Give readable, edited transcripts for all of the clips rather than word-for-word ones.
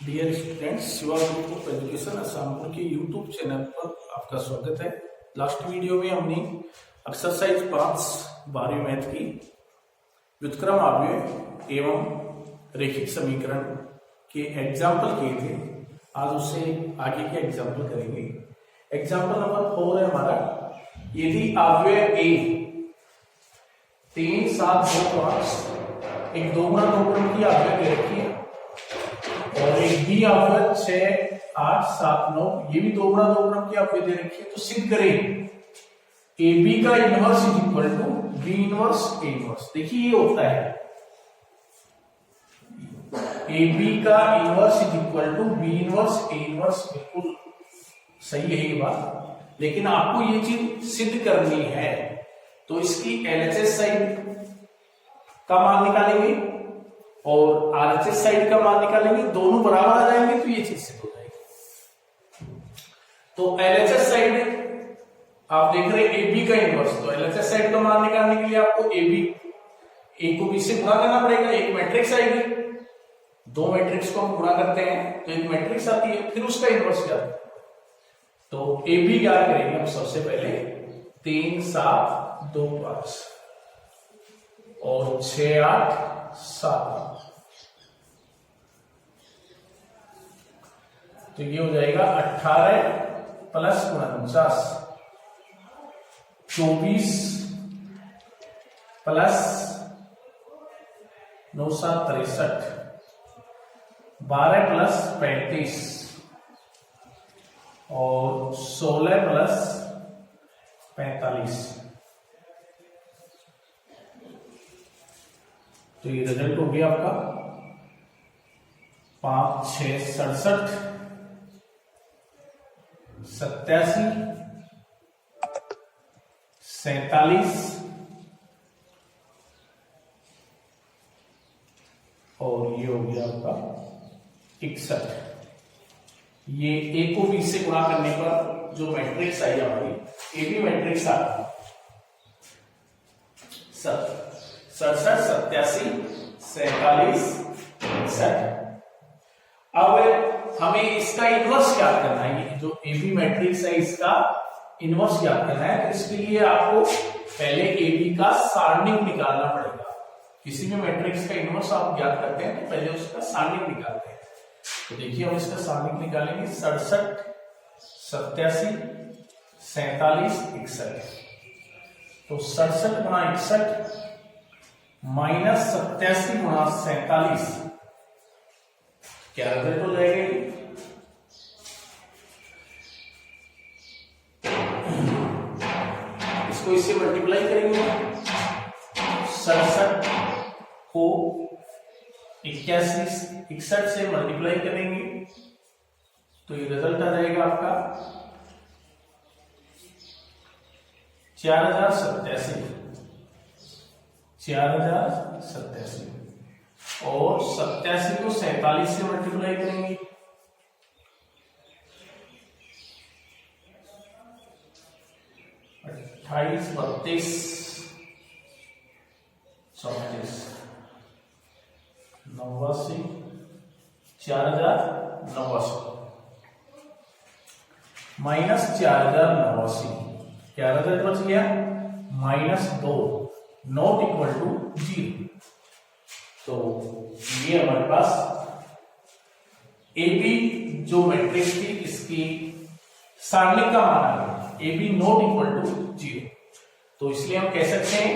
Dear students, Shiva group education Asampur के YouTube channel पर आपका स्वागत है। लास्ट वीडियो में हमने एक्सरसाइज 5 12वीं मैथ की व्युत्क्रम अवयव एवं रैखिक समीकरण के एग्जाम्पल किए थे। आज उससे आगे के एग्जाम्पल करेंगे। एग्जाम्पल नंबर 4 है हमारा, यदि अवयव ए 3 7 2 5 एक दोगुना दोगुना की अवयव दे रखी है और एक बी अवयव 6 8 7 9 ये भी दोगुना दोगुना की अवयव दे रखी है। तो सिद्ध करें ए बी का inverse is equal to B inverse A inverse. देखिए ये होता है ए बी का inverse is equal to B inverse A inverse. बिल्कुल सही है ये बात, लेकिन आपको ये चीज सिद्ध करनी है। तो इसकी एलएचएस साइड का मान निकालेंगे और आरएचएस साइड का मान निकालेंगे, दोनों बराबर आ जाएंगे तो ये चीज सिद्ध हो जाएगी। तो एलएचएस साइड आप देख रहे हैं ए बी का इनवर्स, तो एलएचएस साइड का मान निकालने के लिए आपको ए बी ए को बी से गुणा करना पड़ेगा। एक मैट्रिक्स आएगी, दो मैट्रिक्स को हम गुणा करते हैं तो एक मैट्रिक्स आती है, फिर उसका इनवर्स क्या है। तो ए बी ज्ञात करेंगे हम सबसे पहले 3 7 2 5 और 6 8 7। तो ये हो जाएगा 18 प्लस 49 24 प्लस 9 7 63 12 प्लस 35 और 16 प्लस 45। तो ये रिजल्ट हो गया आपका 5 6 67 87 47 और ये हो गया आपका 61। ये ए को बी से गुणा करने पर जो मैट्रिक्स आई हमारी ए बी मैट्रिक्स आ गई 67 87 47 61। अब हमें इसका इनवर्स ज्ञात करना है। ये जो ए बी मैट्रिक्स है इसका इनवर्स ज्ञात करना है, तो इसके लिए आपको पहले ए बी का सारणिक निकालना पड़ेगा। किसी भी मैट्रिक्स का इनवर्स आप ज्ञात करते हैं तो पहले उसका सारणिक निकालते हैं। तो देखिए हम इसका सारणिक निकालेंगे 67 87 47 61। तो 67 गुणा 61 माइनस 87 गुणा 47 क्या रिजल्ट हो जाएगा। इसको इससे मल्टीप्लाई करेंगे, 67 को 81 61 से मल्टीप्लाई करेंगे तो ये रिजल्ट आ जाएगा आपका 4087 और 87 को 47 से मल्टीप्लाई करेंगे 28 32 34 89 4089 माइनस 4089 क्या रिजल्ट बच गया -2 नॉट इक्वल टू 0। तो ये हमारे पास ए बी जो मैट्रिक्स थी इसकी सारणिक का मान आ गया A B not equal to 0। तो इसलिए हम कह सकते हैं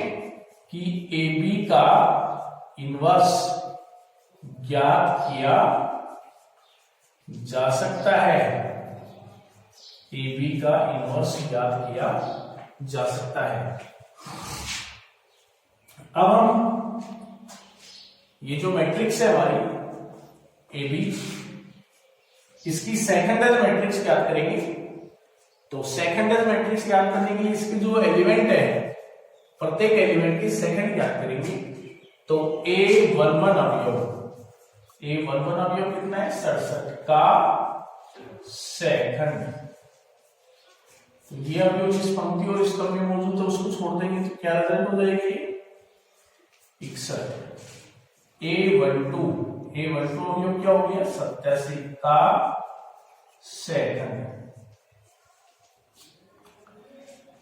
कि ए बी का इनवर्स ज्ञात किया जा सकता है। ए बी का इनवर्स ज्ञात किया जा सकता है। अब हम ये जो मैट्रिक्स है हमारी ए बी, इसकी सेकेंडरी मैट्रिक्स ज्ञात करेंगे। तो सेकेंडरी मैट्रिक्स ज्ञात करने के लिए इसके जो एलिमेंट है प्रत्येक एलिमेंट की सेकंड ज्ञात करेंगे। तो A11 अवयव कितना है 67 का सेकंड। तो ये अवयव जिस पंक्ति और इस क्रम में मौजूद है उसको छोड़ देंगे तो क्या रिजल्ट हो जाएगी 61। A12 A12 अवयव क्या हो गया 87 का सेकंड।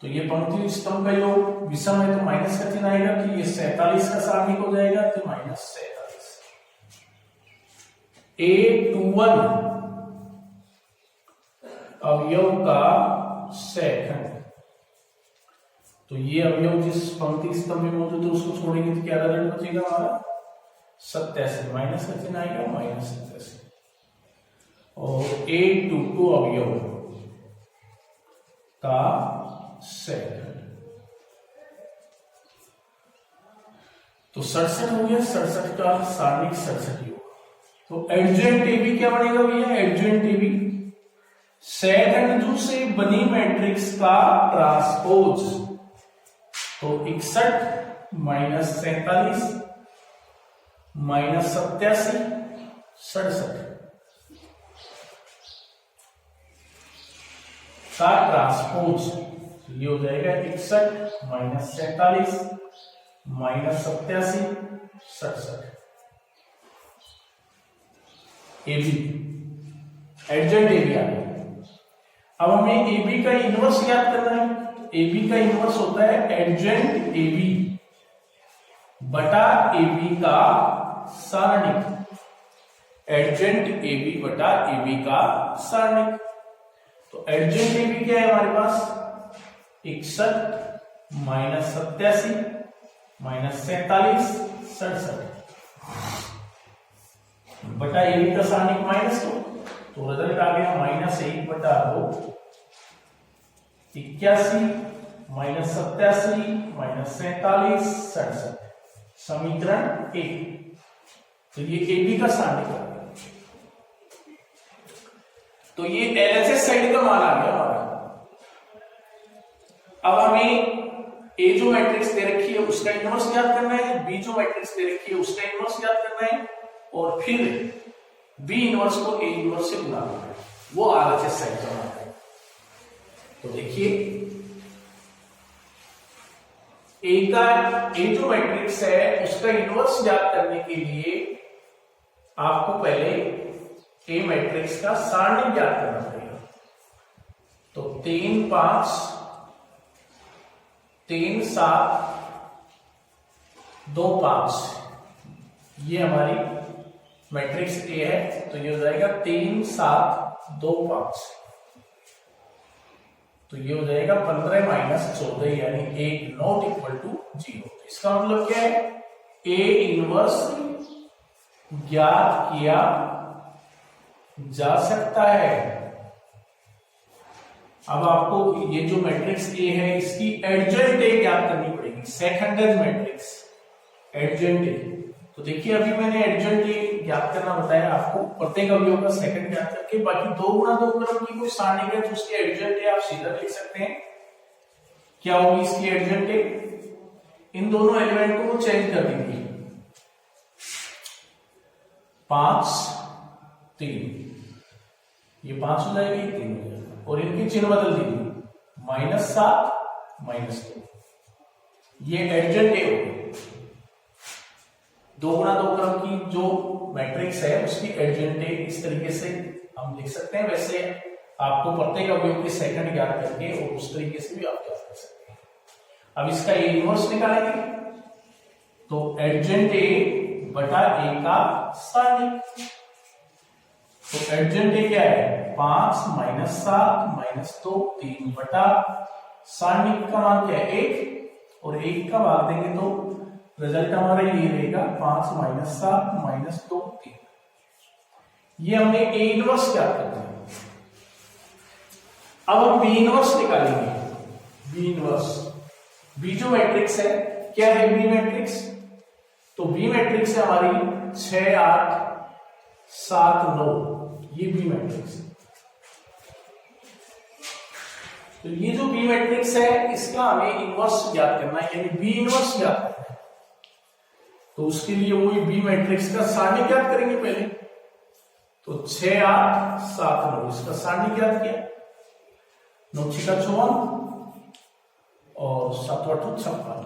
तो ये पंक्ति स्तंभ का योग विषम है तो माइनस का चिन्ह आएगा कि ये 47 का सारणिक हो जाएगा तो -47। A21 अवयव का सेकंड। तो ये अवयव जिस पंक्ति स्तंभ में मौजूद है उसको छोड़ेंगे तो क्या रिजल्ट बचेगा हमारा 87, माइनस का चिन्ह आएगा -87। और A22 अवयव का सेकंड। तो 67 हो गया, 67 का सारणिक 67 योग। तो एडजेंट AB क्या बनेगा भैया, एडजेंट AB सेकंड से बनी मैट्रिक्स का ट्रांसपोज। तो 61 माइनस 47 माइनस 87 67 का ट्रांसपोज। ये हो जाएगा 61 माइनस 47 माइनस 87 67। AB एडजेंट AB आ गया। अब हमें AB का इनवर्स याद करना है। AB का इनवर्स होता है एडजेंट AB बटा AB का सारणिक। एडजेंट AB बटा AB का सारणिक। तो एडजेंट AB क्या है हमारे पास 61 माइनस 87 माइनस 47 67 बटा AB का सारणिक -2। तो रिजल्ट आ गया -1 बटा 2 81 माइनस 87 माइनस 47 67 समीकरण 1। तो ये AB का सारणिक आ गया। तो ये LHS साइड का मान आ गया हमारा। अब हमें A जो मैट्रिक्स दे रखी है उसका इनवर्स याद करना है, B जो मैट्रिक्स दे रखी है उसका इनवर्स याद करना है और फिर B इनवर्स को A इनवर्स से गुणा करना है, वो LHS साइड का मान है। तो देखिए A जो मैट्रिक्स है उसका इनवर्स याद करने के लिए आपको पहले A मैट्रिक्स का सारणिक याद करना पड़ेगा। तो 3 5 3 7 2 5 ये हमारी मैट्रिक्स A है। तो ये हो जाएगा 3 7 2 5। तो ये हो जाएगा 15 माइनस 14 यानी 1 नॉट इक्वल टू 0। इसका मतलब क्या है, A इनवर्स ज्ञात किया जा सकता है। अब आपको ये जो मैट्रिक्स A है इसकी एडजेंट A ज्ञात करनी पड़ेगी, सेकेंडरी मैट्रिक्स एडजेंट A। तो देखिए अभी मैंने एडजेंट A ज्ञात करना बताया आपको, प्रत्येक अवयव का सेकंड ज्ञात करके। बाकी 2 गुणा 2 क्रम की कोई सारणी है तो उसकी एडजेंट A आप सीधा लिख सकते हैं। क्या होगी इसकी एडजेंट A, इन दोनों एलिमेंट को चेंज कर दीजिए, 5 3 ये 5 हो जाएगी 3 हो जाएगा और इनके चिन्ह बदल दीजिए, -7 -2। ये एडजेंट A हो गई। 2 गुणा 2 क्रम की जो मैट्रिक्स है उसकी एडजेंट A इस तरीके से हम लिख सकते हैं। वैसे आपको प्रत्येक अवयव के सेकंड ज्ञात करके और उस तरीके से भी आप ज्ञात कर सकते हैं। अब इसका A इनवर्स निकालेंगे तो एडजेंट A बटा A का सारणिक। तो एडजेंट A क्या है 5 -7 -2 3 बटा सारणिक का मान क्या है 1 और 1 का भाग देंगे तो रिजल्ट हमारा ये रहेगा 5 -7 -2 3। ये हमने A इनवर्स क्या करते हैं। अब हम B इनवर्स निकालेंगे। B इनवर्स, B जो मैट्रिक्स है क्या है B मैट्रिक्स, तो B मैट्रिक्स है हमारी 6 8 7 9, ये B मैट्रिक्स है। तो ये जो B मैट्रिक्स है इसका हमें इनवर्स ज्ञात करना है, यानी B इनवर्स ज्ञात करना है। तो उसके लिए वही B मैट्रिक्स का सारणी ज्ञात करेंगे पहले। तो 6 8 7 9 इसका सारणी ज्ञात किया, 9 6 54 और 7 8 56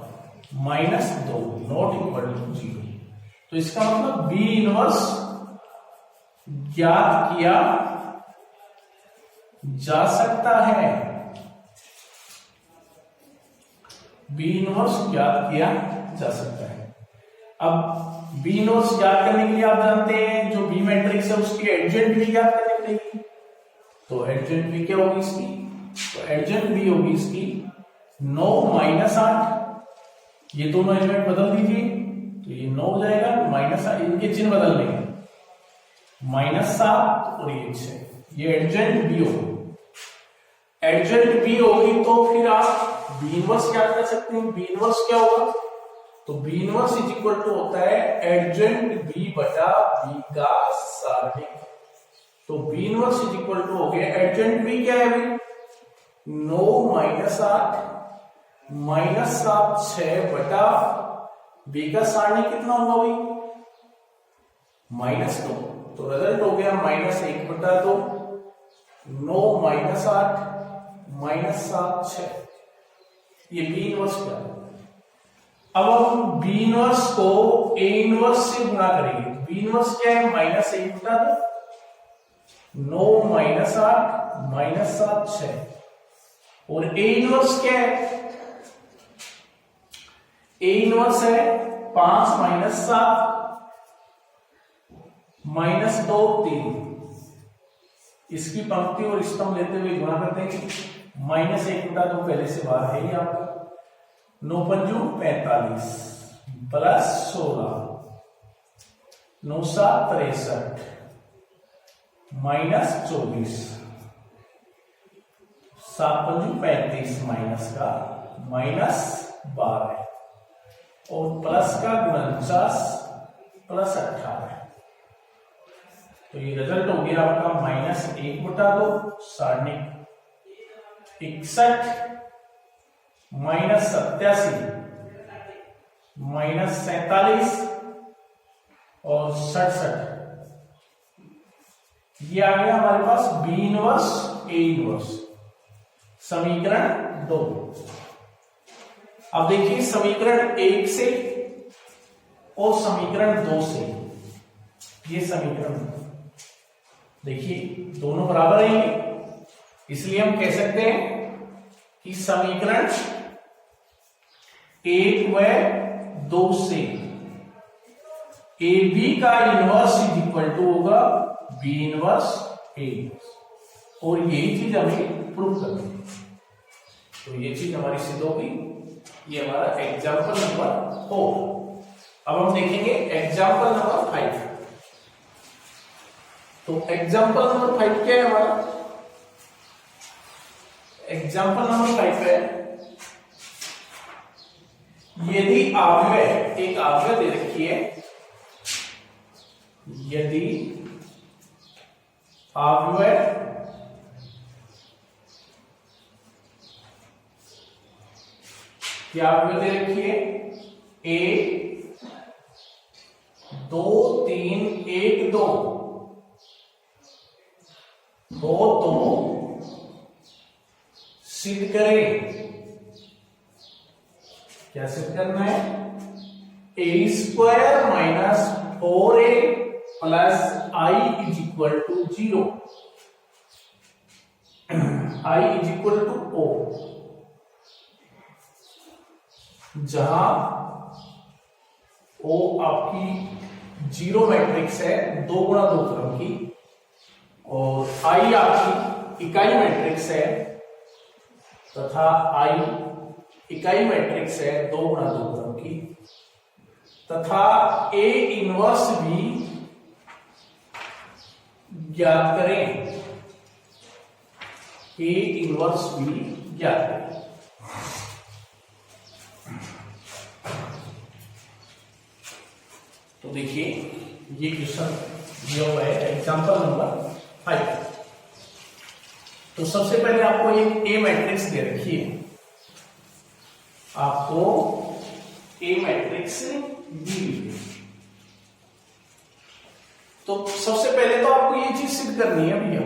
-2 नॉट इक्वल टू 0। तो इसका मतलब B इनवर्स ज्ञात किया जा सकता है। बी इनवर्स ज्ञात किया जा सकता है। अब बी इनवर्स ज्ञात करने के लिए आप जानते हैं जो बी मैट्रिक्स है उसकी एडजेंट बी ज्ञात करने के लिए, तो एडजेंट बी क्या होगी इसकी, तो एडजेंट बी होगी इसकी 9 माइनस 8, ये दोनों एलिमेंट बदल दीजिए तो ये 9 हो जाएगा, माइनस 8 इनके चिन्ह बदल लेंगे, -7 और ये 6, ये एडजेंट बी होगी। एडजेंट बी होगी तो फिर आप बी इनवर्स क्या कर सकते हैं, बी इनवर्स क्या होगा, तो B inverse is equal to होता है एडजेंट बी बटा बी का सारणिक। तो B inverse is equal to हो गया एडजेंट बी क्या है भाई 9 माइनस 8 -7 6 बटा बी का सारणी कितना होगा भाई -2, तो रिजल्ट हो गया -1 बटा 2, 9 माइनस 8 -7 6, ये बी इनवर्स क्या है। अब हम बी इनवर्स को ए इनवर्स से गुणा करेंगे, बी इनवर्स क्या है -1 बटा 2, 9 माइनस 8 -7 6, और ए इनवर्स क्या है, ए इनवर्स है 5 माइनस 7 -2 3, इसकी पंक्ति और स्तंभ लेते हुए गुणा कर देंगे, -1 बटा 2 पहले से बाहर है ही आपका, 9 पंजू 45 प्लस 16 9 7 63 -24 7 पंजू 35 माइनस का -12 और प्लस का 49 प्लस 18, तो ये रिजल्ट हो गया आपका -1 बटा 2 सारणिक 61 -87 -47 और 67, ये आ गया हमारे पास बी इनवर्स ए इनवर्स समीकरण 2। अब देखिए समीकरण 1 से और समीकरण 2 से, ये समीकरण देखिए दोनों बराबर हैं, इसलिए हम कह सकते हैं कि समीकरण 1 व 2 से ए बी का इनवर्स इज इक्वल टू होगा बी इनवर्स ए, और यही चीज हमें प्रूव करनी है, तो ये चीज हमारी सिद्ध होगी। ये हमारा एग्जाम्पल नंबर 4। अब हम देखेंगे एग्जाम्पल नंबर 5। तो एग्जाम्पल नंबर 5 क्या है हमारा, एग्जाम्पल नंबर 5 है यदि अवयव, एक अवयव दे रखी है, यदि अवयव क्या अवयव दे रखी है A 2 3 1 2 तो सिद्ध करें, क्या सिद्ध करना है, a² minus 4a plus i is equal to 0, i is equal to o, जहां o आपकी जीरो मैट्रिक्स है 2 गुणा 2 क्रम की, और i आपकी इकाई मैट्रिक्स है तथा i इकाई मैट्रिक्स है 2 गुणा 2 क्रम की, तथा a इनवर्स भी ज्ञात करें, a इनवर्स भी ज्ञात करें। तो देखिए ये क्वेश्चन दिया हुआ है एग्जांपल नंबर 5। तो सबसे पहले आपको एक ए मैट्रिक्स दे रखी है, आपको ए मैट्रिक्स दी है, तो सबसे पहले तो आपको ये चीज सिद्ध करनी है भैया,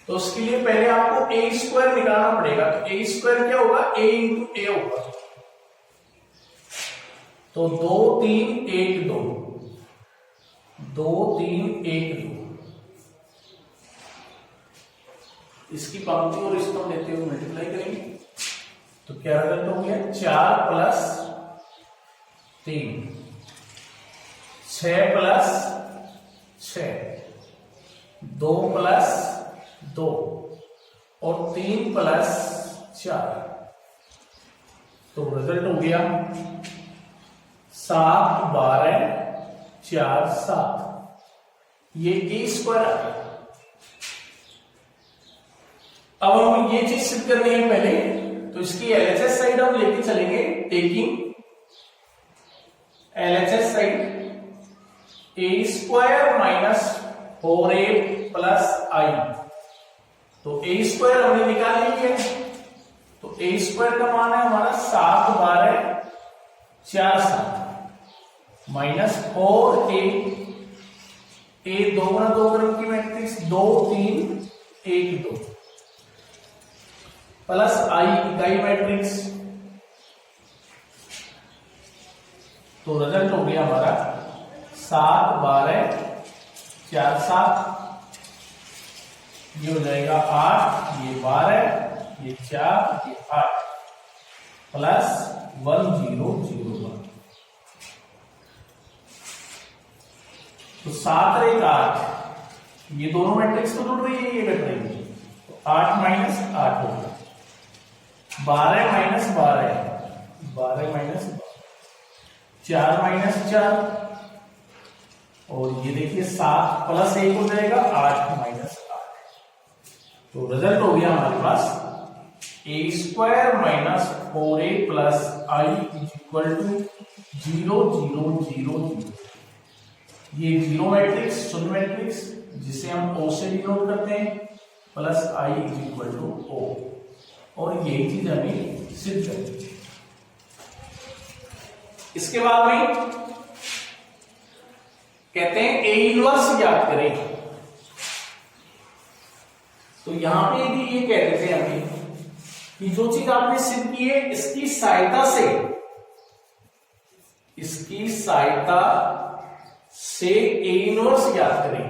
तो उसके लिए पहले आपको a² निकालना पड़ेगा। तो a² क्या होगा, a इंटू ए होगा, तो 2 3 1 2, 2 3 1 2, इसकी पंक्ति और स्तंभ लेते हुए मल्टीप्लाई करेंगे तो क्या रिजल्ट हो गया 4 प्लस 3, 6 प्लस 6, 2 प्लस 2 और 3 प्लस 4, तो रिजल्ट हो गया 7 12 4 7, ये ए स्क्वायर आ गया। अब हम ये चीज सिद्ध करनी है पहले, तो इसकी एलएचएस साइड हम लेके चलेंगे, टेकिंग एलएचएस साइड ए स्क्वायर माइनस 4a प्लस आई, तो ए स्क्वायर हमने निकाल लिया है, तो ए स्क्वायर का मान है हमारा 7 12 4 7 माइनस 4a, ए 2 गुना 2 क्रम की मैट्रिक्स 2 3 1 2 प्लस आई इकाई मैट्रिक्स, तो रिजल्ट हो गया हमारा 7 12 4 7, ये हो जाएगा 8, ये 12, ये 4, ये 8 प्लस 1 0 0 1, तो 7 और 1 8, ये दोनों मैट्रिक्स तो जुड़ रही है, ये कट रही है, तो 8 माइनस 8 हो गया, 12 माइनस 12, 12 माइनस 4 माइनस 4, और ये देखिए 7 प्लस 1 हो जाएगा 8 माइनस 8, तो रिजल्ट हो गया हमारे पास A square minus 4a plus I is equal to 0 0 0 0, ये जीरो मैट्रिक्स शून्य मैट्रिक्स जिसे हम ओ से डिनोट करते हैं, plus I is equal to O, और यही चीज हमें सिद्ध करनी है। इसके बाद में कहते हैं ए इनवर्स ज्ञात करें, तो यहां पे भी ये कह रहे थे हमें कि जो चीज आपने सिद्ध की है इसकी सहायता से ए इनवर्स ज्ञात करें,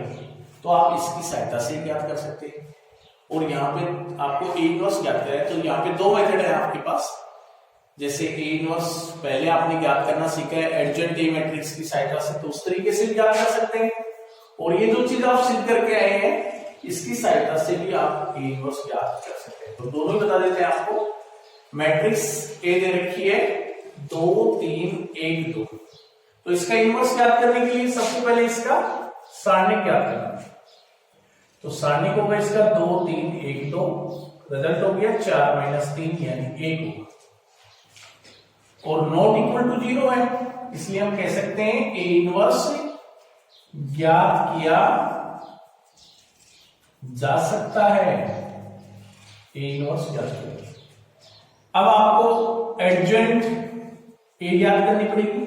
तो आप इसकी सहायता से ज्ञात कर सकते हैं, और यहाँ पे आपको ए इनवर्स ज्ञात करें तो यहाँ पे दो मेथड है आपके पास, जैसे ए इनवर्स पहले आपने ज्ञात करना सीखा है एडजेंट ए मैट्रिक्स की सहायता से, तो उस तरीके से ज्ञात कर सकते हैं, और ये जो चीज आप सिद्ध करके आए हैं इसकी सहायता से भी आप ए इनवर्स ज्ञात कर सकते हैं। तो दोनों ही बता देते हैं आपको, मैट्रिक्स ए दे रखी है 2 3 1 2, तो इसका इनवर्स ज्ञात करने के लिए सबसे पहले इसका सारणिक ज्ञात करना है, तो सारणिक होगा इसका 2 3 1 2, रिजल्ट हो गया 4 माइनस 3 यानी 1 होगा, और नॉट इक्वल टू 0 है, इसलिए हम कह सकते हैं ए इनवर्स ज्ञात किया जा सकता है, ए इनवर्स ज्ञात किया। अब आपको एडजेंट ए ज्ञात करनी पड़ेगी,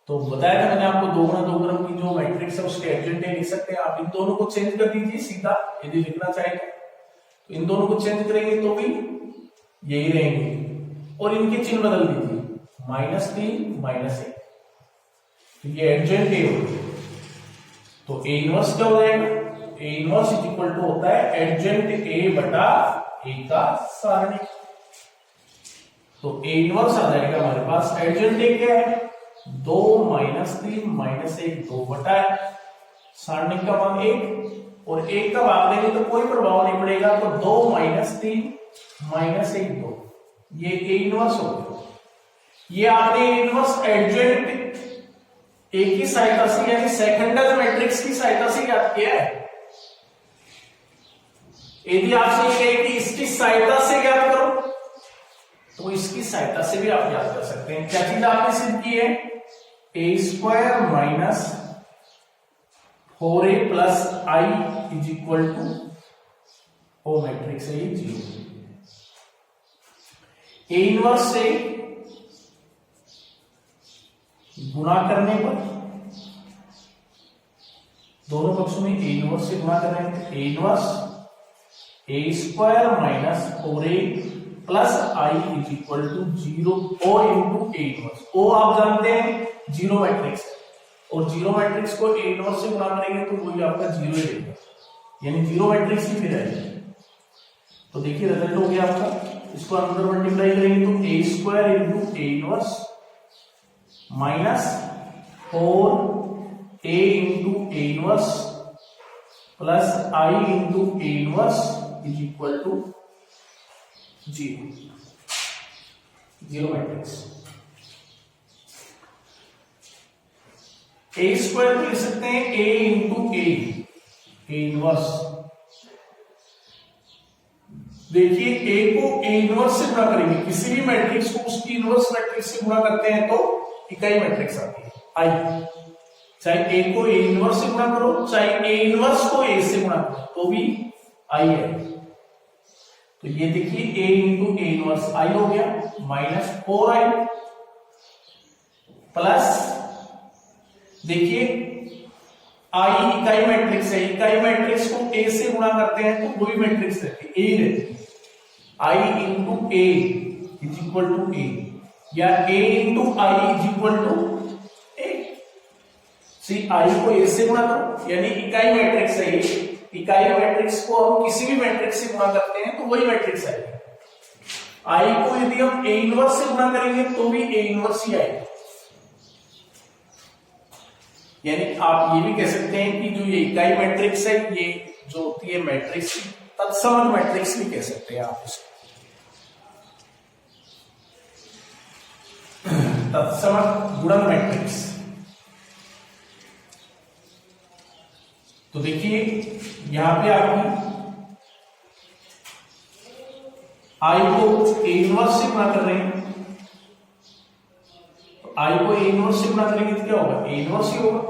तो बताया था मैंने आपको 2 गुना 2 क्रम की जो मैट्रिक्स है उसके एडजेंट ए लिख सकते हैं, आप इन दोनों को चेंज कर दीजिए सीधा, यदि लिखना चाहे तो इन दोनों को चेंज करेंगे तो भी यही रहेंगे, और इनके चिन्ह बदल दीजिए -3 -1, तो ये एडजेंट ए होगा, तो ए इनवर्स क्या हो जाएगा, A inverse is equal to होता है एडजेंट ए बटा ए का सारणिक, तो ए इनवर्स आ जाएगा हमारे पास, एडजेंट ए क्या है 2 -3 -1 2 बटा सारणिक का मान 1, और 1 का भाग देंगे तो कोई प्रभाव नहीं पड़ेगा, तो 2 -3 -1 2, ये ए इनवर्स हो गया। ये आपने इनवर्स एडजेंट ए की सहायता से यानी सेकेंडरी मैट्रिक्स की सहायता से ज्ञात किया है। यदि आपसे ये कहे कि इसकी सहायता से ज्ञात करो, तो इसकी सहायता से भी आप ज्ञात कर सकते हैं। क्या चीज आपने सिद्ध की है, A square minus 4a plus I is equal to O matrix है ये 0। ए इनवर्स से गुणा करने पर, दोनों पक्षों में ए इनवर्स से गुणा करने पर A inverse A square minus 4a plus I is equal to 0 O into A inverse. O आप जानते हैं जीरो मैट्रिक्स है, और जीरो मैट्रिक्स को ए इनवर्स से गुणा करेंगे तो वही आपका जीरो ही देगा, यानी जीरो मैट्रिक्स ही फिर आएगी। तो देखिए रिजल्ट हो गया आपका, इसको अंदर मल्टीप्लाई करेंगे तो A square into A inverse minus 4 A into A inverse plus I into A inverse is equal to zero, zero matrix. A square लिख सकते हैं ए इंटू ए इनवर्स। देखिए ए को ए इनवर्स से गुणा करेंगे, किसी भी मैट्रिक्स को उसकी इनवर्स मैट्रिक्स से गुणा करते हैं तो इकाई मैट्रिक्स आती है आई। चाहे ए को ए इनवर्स से गुणा करो, चाहे ए इनवर्स को ए से गुणा करो तो भी आई है। तो ये देखिए ए इंटू ए इनवर्स आई हो गया माइनस 4i प्लस देखिए आई इकाई मैट्रिक्स है, इकाई मैट्रिक्स को ए से गुणा करते हैं तो वही मैट्रिक्स रहती है, ए रहती है। I into A is equal to A, या A into I is equal to A. सी आई को ए से गुणा करो, यानी इकाई मैट्रिक्स है ये, इकाई मैट्रिक्स को हम किसी भी मैट्रिक्स से गुणा करते हैं तो वही मैट्रिक्स आएगा। आई को यदि हम ए इनवर्स से गुणा करेंगे तो भी ए इनवर्स ही आएगा। यानी आप ये भी कह सकते हैं कि जो ये इकाई मैट्रिक्स है, ये जो होती है मैट्रिक्स तत्सम मैट्रिक्स भी कह सकते हैं आप इसको, तत्सम गुणन मैट्रिक्स। तो देखिए यहां पे आपकी आई को ए इनवर्स से गुणा कर रहे हैं, तो आई को ए इनवर्स से गुणा करेंगे तो क्या होगा, ए इनवर्स ही होगा,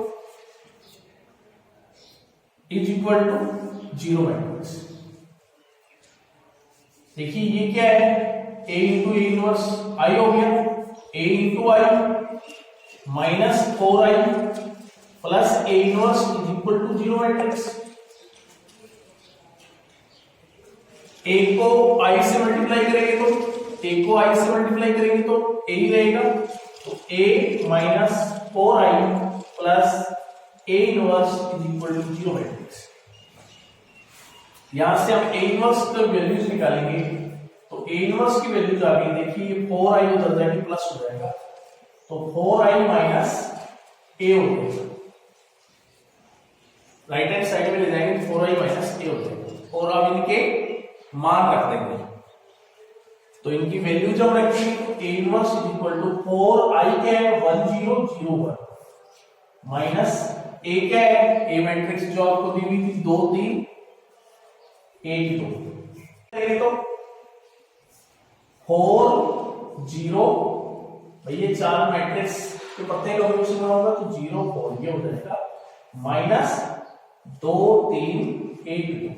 is equal to zero matrix. देखिए ये क्या है, ए इंटू ए इनवर्स आई हो गया, A into I minus 4i plus A inverse is equal to zero matrix. A को आई से मल्टीप्लाई करेंगे तो ए को आई से मल्टीप्लाई करेंगे तो ए ही रहेगा, तो A minus 4i plus A inverse is equal to zero matrix. यहां से हम ए इनवर्स की वैल्यूज निकालेंगे तो ए इनवर्स की वैल्यूज आ गई, देखिए 4i उधर जाके प्लस हो जाएगा, तो 4i माइनस ए हो जाएगा, राइट हैंड साइड में ले जाएंगे 4i माइनस ए हो जाएगा, और अब इनके मान रख देंगे। तो इनकी वैल्यू जब रखेंगे तो A inverse is equal to 4i क्या है 1001 माइनस ए क्या है, ए मैट्रिक्स जो आपको दी हुई थी 2 3 1 2, तो 4 0 ये चार मैट्रिक्स के प्रत्येक अवयव से गुणा होगा तो 0 4 ये हो जाएगा, माइनस 2 3 1 2,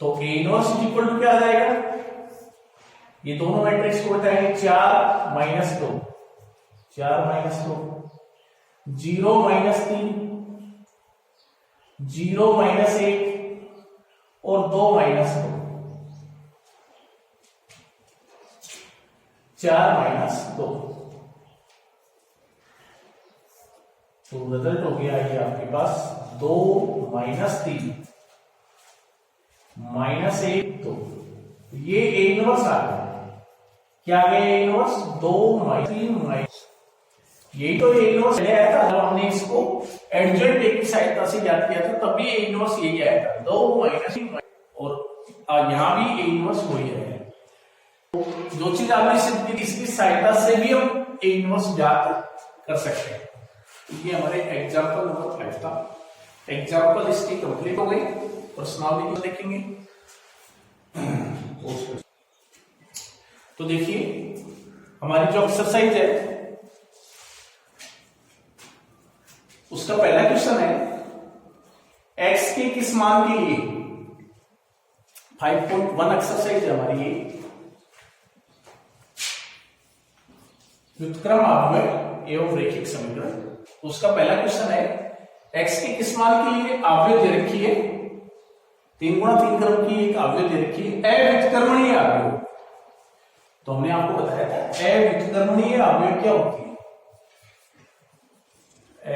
तो ए इनवर्स इक्वल टू क्या आ जाएगा, ये दोनों मैट्रिक्स को बताएंगे 4 माइनस 2 4 माइनस 2, 0 माइनस 3 0 माइनस 1 और 2 माइनस 2, 4 माइनस 2। तो रिजल्ट हो गया ये आपके पास 2 माइनस 3 माइनस 1 2, ये ए इनवर्स आ गया, क्या आ गया ए इनवर्स 2 माइनस 3 माइनस, यही तो ए इनवर्स आया था जब हमने इसको एडजेंट ए की सहायता से ज्ञात किया था, तभी ए इनवर्स यही आया था 2 माइनस 3, और यहां भी ए इनवर्स वही आया। जो चीज आपने सिद्ध की इसकी सहायता से भी हम ए इनवर्स ज्ञात कर सकते हैं। ये हमारे एग्जांपल नंबर 5 था। एग्जांपल इसकी कंप्लीट हो गई, प्रश्नावली को देखेंगे। तो देखिए हमारी जो एक्सरसाइज है उसका पहला क्वेश्चन है x के किस मान के लिए 5.1 एक्सरसाइज है हमारी ये, व्युत्क्रम आव्यय एवं रैखिक समीकरण। उसका पहला क्वेश्चन है x के किस मान के लिए आव्यय दे रखी है 3 गुणा 3 क्रम की एक अवयव दे रखी है अव्युत्क्रमणीय अवयव। तो हमने आपको बताया था अव्युत्क्रमणीय अवयव क्या होती है।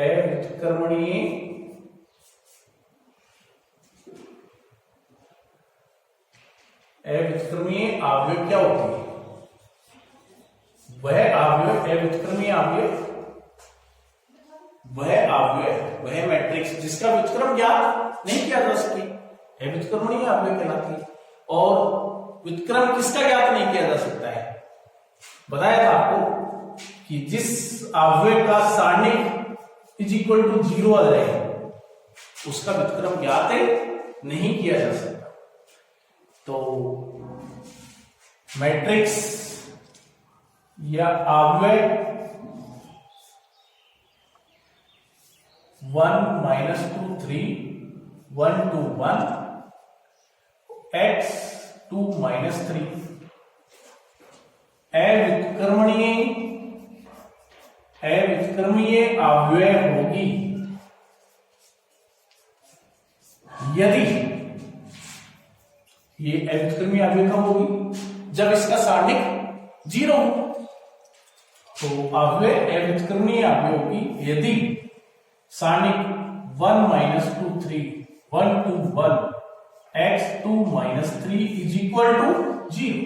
अव्युत्क्रमणीय अवयव क्या होती है? वह मैट्रिक्स जिसका व्युत्क्रम ज्ञात नहीं किया जा सके, अव्युत्क्रमणीय अवयव कहलाती है। और व्युत्क्रम किसका ज्ञात नहीं किया जा सकता है? बताया था आपको कि जिस अवयव का सारणिक इज इक्वल टू 0 आ जाए उसका व्युत्क्रम ज्ञात नहीं किया जा सकता। तो मैट्रिक्स या अवयव 1 - 2 3 1 2 1 x 2 - 3 अव्युत्क्रमणीय अवयव होगी यदि ये अव्युत्क्रमीय अवयव कब होगी? जब इसका सारणिक 0 हो। तो अवयव अव्युत्क्रमणीय अवयव होगी यदि सारणिक 1 - 2 3 1 2 1 x 2 - 3 इज इक्वल टू 0।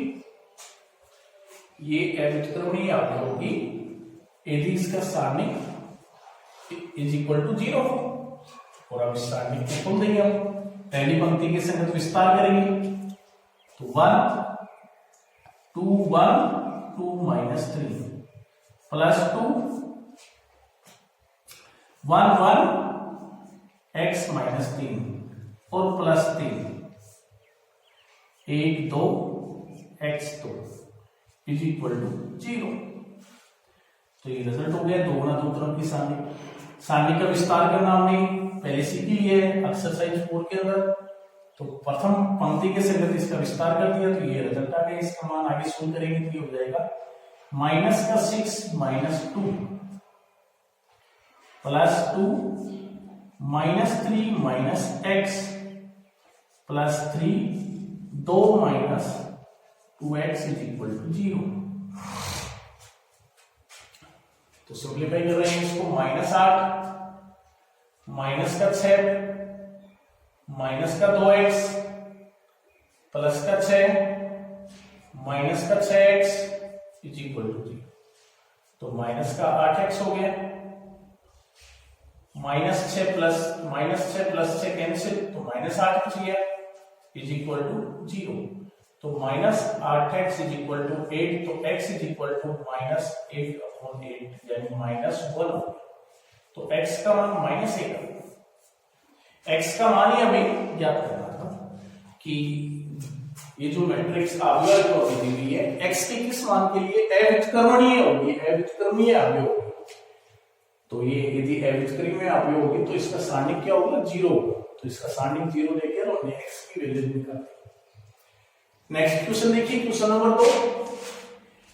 ये अव्युत्क्रमणीय अवयव होगी यदि इसका सारणिक इज इक्वल टू 0 हो। और अब इस सारणिक को खोल देंगे, हम पहली पंक्ति के संगत विस्तार करेंगे। तो 1 2 1 2 - 3 प्लस 2 1 1 x - 3 और plus 3 1 2 x 2 is equal to 0। तो ये रिजल्ट हो गया 2 गुणा 2 क्रम की सारणी का विस्तार करना हमने पहले सीख लिया है एक्सरसाइज 4 के अंदर। तो प्रथम पंक्ति के संगत इसका विस्तार कर दिया तो ये रिजल्ट आ गया। इसका मान आगे सोल्व करेंगे तो ये हो जाएगा -6 - 2 plus 2 -3 - x plus 3 2 - 2x is equal to 0। तो सिंप्लीफाई कर रहे हैं इसको। -8 माइनस का 6 माइनस का 2x प्लस का 6 माइनस का 6x इज इक्वल टू 0। तो माइनस का 8x हो गया। -6 प्लस 6 कैंसिल तो -8 बच गया इज इक्वल टू 0। तो -8x इज इक्वल टू 8। तो x इज इक्वल टू -8/8 यानी -1। तो x का मान -1। x का मान ही हमें ज्ञात करना था कि ये जो मैट्रिक्स अवयव जो दी हुई है x के किस मान के लिए अव्युत्क्रमणीय होगी, अव्युत्क्रमीय अवयव होगी। तो ये यदि अव्युत्क्रमीय अवयव होगी तो इसका सारणिक क्या होगा? 0 होगा। तो इसका सारणिक 0 लेकर हमने x की वैल्यू निकाली। नेक्स्ट क्वेश्चन देखिए, क्वेश्चन नंबर 2।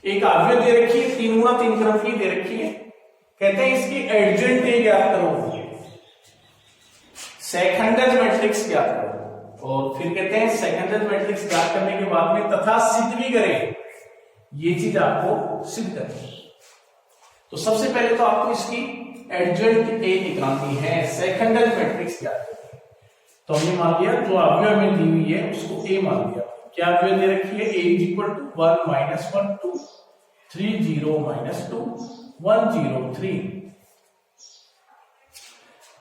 एक अवयव दे रखी है 3 गुणा 3 क्रम की दे रखी है। कहते हैं इसकी एडजेंट ज्ञात करो, सेकंडज मैट्रिक्स ज्ञात करो। और फिर कहते हैं सेकंडज मैट्रिक्स ज्ञात करने के बाद में तथा सिद्ध भी करें। ये चीज आपको सिद्ध करनी है। तो सबसे पहले तो आपको इसकी एडजेंट ए निकालनी है, सेकंडज मैट्रिक्स ज्ञात करनी है। तो हमने मान लिया जो अवयव में दी हुई है उसको ए मान लिया। क्या अवयव दे रखी है? a is equal to 1 - 1 2 3 0 - 2 1 0 3।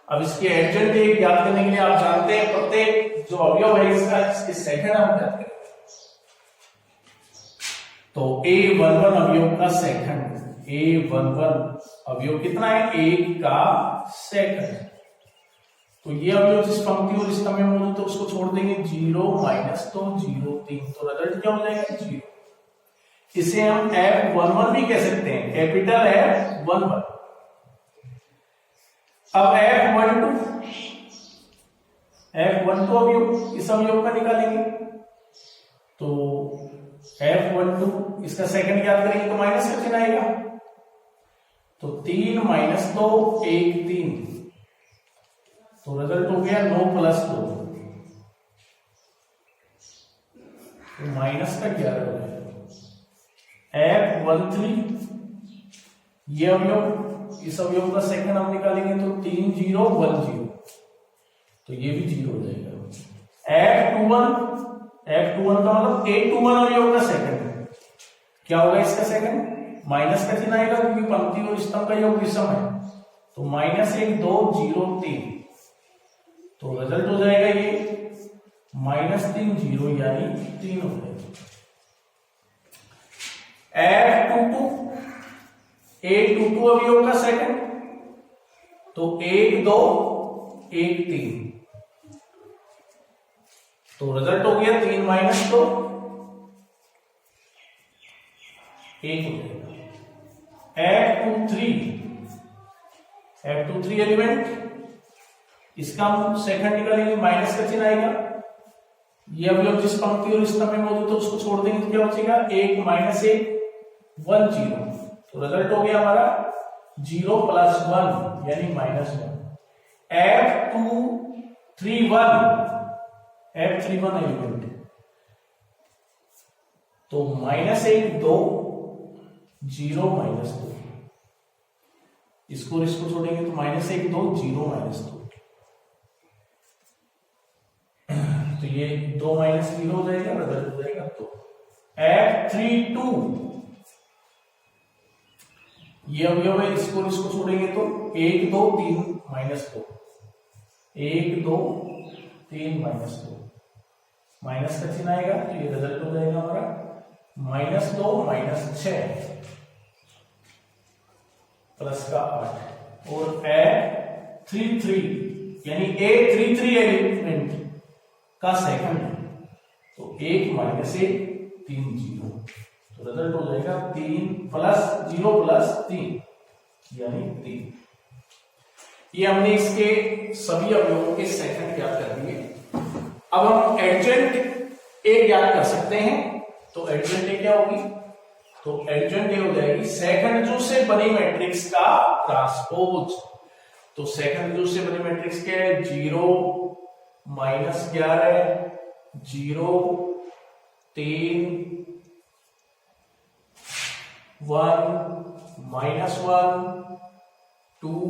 अब इसके एडजेंट ए ज्ञात करने के लिए आप जानते हैं प्रत्येक जो अवयव है इसका इसके सेकंड हम ज्ञात करेंगे। तो a11 अवयव का सेकंड, a11 अवयव कितना है? 1 का सेकंड। तो ये अवयव जिस पंक्ति और इसका में मौजूद है उसको छोड़ देंगे 0 - 2 0 3। तो रिजल्ट क्या हो जाएगा? 0। इसे हम F11 भी कह सकते हैं, कैपिटल F11। अब F12 अवयव, इस अवयव का निकालेंगे। तो F12 इसका सेकंड ज्ञात करेंगे तो माइनस का चिन्ह आएगा। तो 3 - 2 1 3। तो रिजल्ट हो गया 9 + 2 तो माइनस का 11 हो जाएगा। F13 ये अवयव, इस अवयव का सेकंड हम निकालेंगे तो 3 0 1 0, तो ये भी 0 हो जाएगा। F21 का मतलब 821 अवयव का सेकंड क्या होगा, इसका सेकंड माइनस का चिन्ह आएगा क्योंकि पंक्ति और स्तंभ का योग विषम है, तो -1 2 0 3, तो रिजल्ट हो जाएगा ये -3 0 यानी 3 हो जाएगा। F22 अवयव का सेकंड, तो 1 2 1 3, तो रिजल्ट हो गया 3 - 2 1 हो जाएगा। F23 एलिमेंट, इसका हम सेकंड निकालेंगे, माइनस का चिन्ह आएगा। ये अवयव जिस पंक्ति और स्तंभ में मौजूद है उसको छोड़ देंगे तो क्या बचेगा, 1 - 1 1 0, तो रिजल्ट हो गया हमारा 0 + 1 यानी -1। F31 एलिमेंट, तो -1 2 0 -2, इसको छोड़ेंगे तो -1 2 0 -2, तो ये 2 - 0 हो जाएगा, रिजल्ट हो जाएगा। तो F32 ये अवयव है, इसको छोड़ेंगे तो 1 2 3 -2, 1 2 3 -2, माइनस का चिन्ह आएगा तो ये रिजल्ट हो जाएगा हमारा -2 - 6 प्लस का 8, और A33 यानी A33 एलिमेंट का सेकंड, तो 1 - 1 3 0, तो रिजल्ट हो जाएगा 3 + 0 + 3 यानी 3। ये हमने इसके सभी अवयवों के सेकंड ज्ञात कर दिए। अब हम एडजेंट ए ज्ञात कर सकते हैं, तो एडजेंट ए क्या होगी, तो एडजेंट ए हो जाएगी सेकंड जू से बनी मैट्रिक्स का ट्रांसपोज। तो सेकंड जू से बनी मैट्रिक्स क्या है, 0 -11 0 3 1 -1 2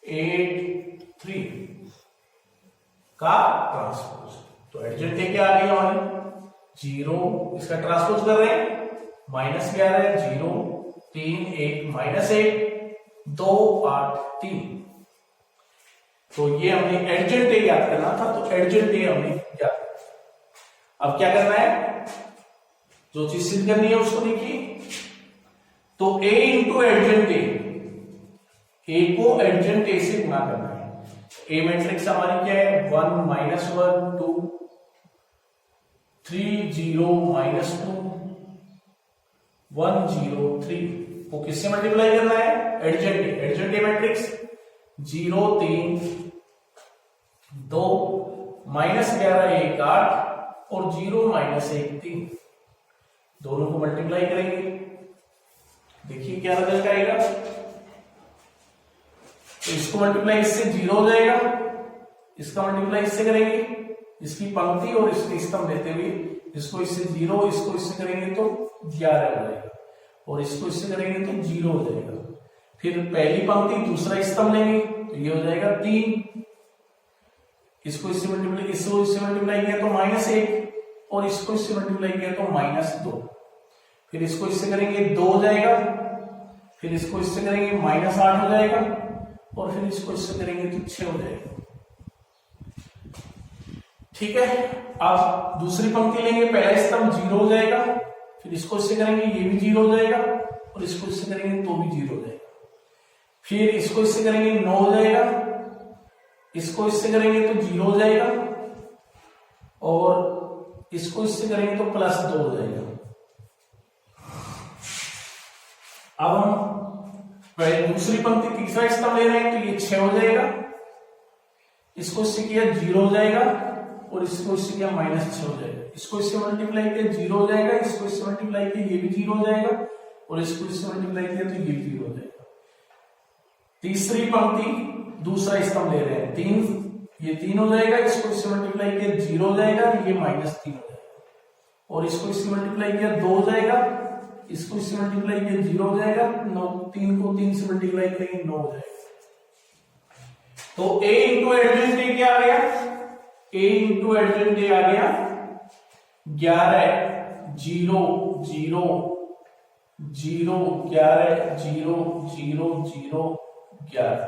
8 3 का ट्रांसपोज। तो एडजेंट ए क्या आ गई हमारी, 0, इसका ट्रांसपोज कर रहे हैं, -11 0 3 1 -1 2 8 3, तो ये हमने एडजेंट ए याद करना था, तो एडजेंट ए हमने याद। अब क्या करना है, जो चीज सिद्ध करनी है उसको देखिए, तो A इंटू एडजेंट ए को एडजेंट ए से गुणा करना है। ए मैट्रिक्स हमारी क्या है, 1 -1 2 3 0 -2 1 0 3 को किससे मल्टीप्लाई करना है, एडजेंट ए मैट्रिक्स 0 3 2 -11 1 8 और 0 -1 3, दोनों को मल्टीप्लाई करेंगे, देखिए क्या रिजल्ट आएगा। तो इसको मल्टीप्लाई इससे 0 हो जाएगा, इसका मल्टीप्लाई इससे करेंगे, इसकी पंक्ति और इसकी स्तंभ लेते हुए इसको इससे 0, इसको इससे करेंगे तो 11 हो जाएगा, और इसको इससे करेंगे तो 0 हो जाएगा। फिर पहली पंक्ति दूसरा स्तंभ लेंगे तो ये हो जाएगा 3, इसको इससे मल्टीप्लाई किया तो -1, और इसको इससे मल्टीप्लाई किया तो -2, फिर इसको इससे करेंगे 2 हो जाएगा, फिर इसको इससे करेंगे -8 हो जाएगा, और फिर इसको इससे करेंगे तो 6 हो जाएगा। ठीक है, अब दूसरी पंक्ति लेंगे, पहला स्तंभ 0 हो जाएगा, फिर इसको इससे करेंगे ये भी 0 हो जाएगा, और इसको इससे करेंगे तो भी 0 हो जाएगा, फिर इसको इससे करेंगे 9 हो जाएगा, इसको इससे करेंगे तो 0 हो जाएगा, और इसको इससे करेंगे तो +2 हो जाएगा। अब हम पहले दूसरी पंक्ति तीसरा स्तंभ ले रहे हैं तो ये 6 हो जाएगा, इसको इससे किया 0 हो जाएगा, और इसको इससे किया -6 हो जाएगा, इसको इससे मल्टीप्लाई किया 0 हो जाएगा, इसको इससे मल्टीप्लाई किया ये भी 0 हो जाएगा, और इसको इससे मल्टीप्लाई किया तो ये भी 0 हो जाएगा। तीसरी पंक्ति दूसरा स्तंभ ले रहे हैं, 3, ये 3 हो जाएगा, इसको इससे मल्टीप्लाई किया 0 हो जाएगा, ये -3 हो जाएगा, और इसको इससे मल्टीप्लाई किया 2 हो जाएगा, इसको इससे मल्टीप्लाई किया 0 हो जाएगा, 9 3 को 3 से मल्टीप्लाई करेंगे 9 हो जाएगा। तो a इंटू एडजेंट ए क्या आ गया, a इंटू एडजेंट ए आ गया 11 0 0 0 11 0 0 0 11,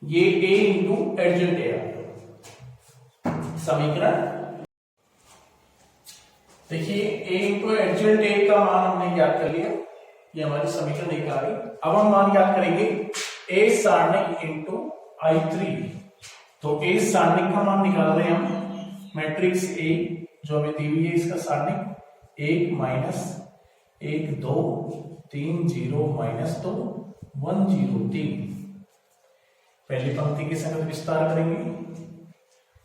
ये a इंटू एडजेंट ए आ गया समीकरण। देखिए a इंटू एडजेंट ए का मान हमने ज्ञात कर लिया, ये हमारी समीकरण एक आ गई। अब हम मान ज्ञात करेंगे a सारणिक इंटू I3। तो a सारणिक का मान निकाल रहे हैं हम, मैट्रिक्स A जो हमें दी हुई है इसका सारणिक 1 माइनस 1 2 3 0 माइनस 2 1 0 3। पहली पंक्ति के संगत विस्तार करेंगे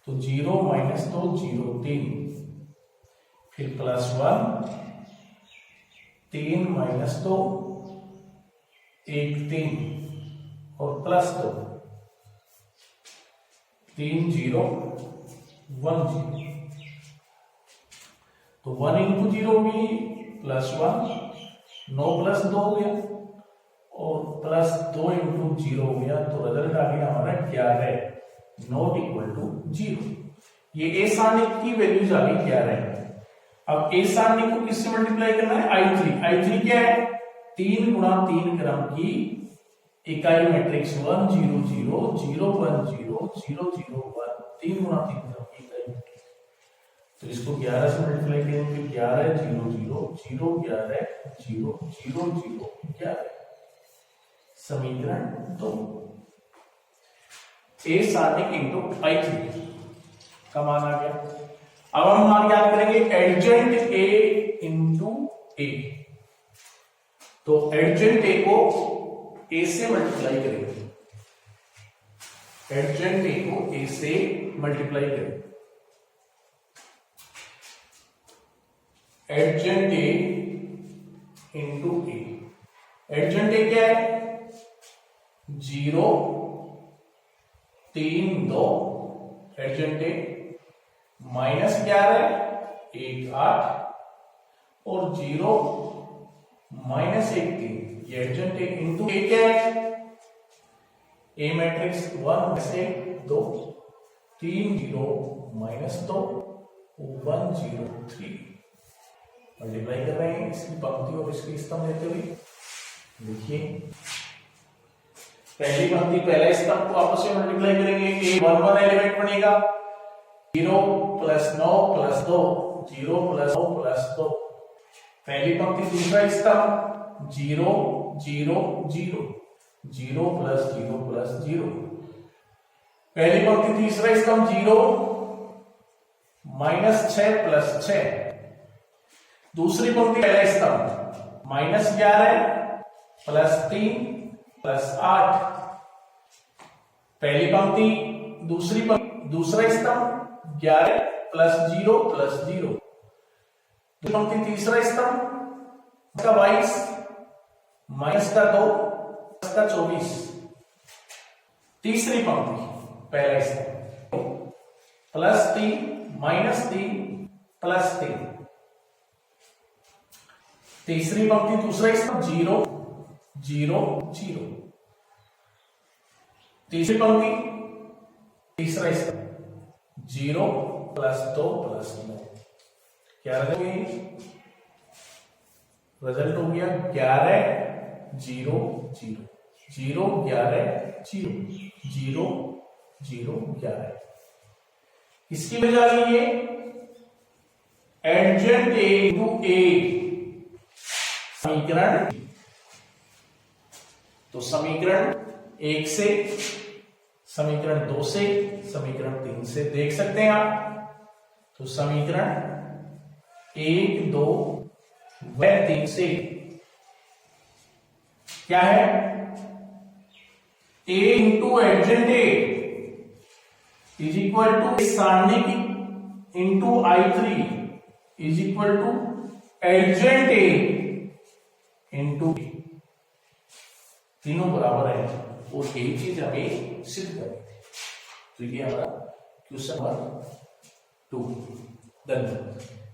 तो 0 माइनस 2 0 3, फिर प्लस 1 3 माइनस 2 1 3 और प्लस 2 3 0 1 0। तो 1 इंटू 0 भी प्लस 1, 9 प्लस 2 हो गया और प्लस 2 इंटू 0 हो गया, तो रिजल्ट आ गया हमारा 11 नॉट इक्वल टू 0। ये ए सारणिक की वैल्यूज आ गई 11। अब ए सारणिक को किससे मल्टीप्लाई करना है, I3 क्या है, 3 गुणा 3 क्रम की इकाई मैट्रिक्स 1 0 0 0 1 0 0 0 1, 3 गुणा 3 क्रम की इकाई मैट्रिक्स। तो इसको 11 से मल्टीप्लाई करेंगे, 11 0 0 0 11 0 0 0 11, समीकरण 2। ए सारणिक इंटू I3 का मान आ गया। अब हम मान याद करेंगे एडजेंट ए इंटू ए। तो एडजेंट ए को ए से मल्टीप्लाई करेंगे, एडजेंट ए को ए से मल्टीप्लाई करेंगे। एडजेंट ए इंटू ए, एडजेंट ए क्या है, 0 3 2, एडजेंट ए माइनस 11 1 8 और 0 माइनस 1 3, ये एडजेंट ए इंटू ए क्या है, ए मैट्रिक्स 1 से 2 3 0 माइनस 2 1 0 3। मल्टीप्लाई कर रहे हैं इसकी पंक्ति और इसकी स्तंभ लेते हुए। देखिए पहली पंक्ति पहला स्तंभ को आपस में मल्टीप्लाई करेंगे, ए 1 1 एलिमेंट बनेगा, 0 प्लस 9 प्लस 2 0 प्लस 9 प्लस 2। पहली पंक्ति दूसरा स्तंभ 0 0 0 0 प्लस 0 प्लस 0। पहली पंक्ति तीसरा स्तंभ 0 माइनस 6 प्लस 6। दूसरी पंक्ति पहला स्तंभ माइनस 11 प्लस 3 प्लस 8। पहली पंक्ति दूसरा स्तंभ 11 प्लस 0 प्लस 0। दूसरी पंक्ति तीसरा स्तंभ का 22 माइनस का 2 प्लस का 24। तीसरी पंक्ति पहला स्तंभ प्लस 3 माइनस 3 प्लस 3। तीसरी पंक्ति दूसरा स्तंभ 0 0 0। तीसरी पंक्ति तीसरा स्तंभ 0 प्लस 2 प्लस 9। क्या रिजल्ट हो गया 11 0 0 0 11 0 0 0 11। इसकी वजह ये एडजेंट ए इंटू ए समीकरण। तो समीकरण 1 से, समीकरण 2 से, समीकरण 3 से देख सकते हैं आप। तो समीकरण 1 2 व 3 से क्या है, a into adjoint A is equal to सारणिक into I3 is equal to adjoint A into, तीनों बराबर है और यही चीज हमें सिद्ध करनी थी। तो ये हमारा क्वेश्चन नंबर 2। धन्यवाद।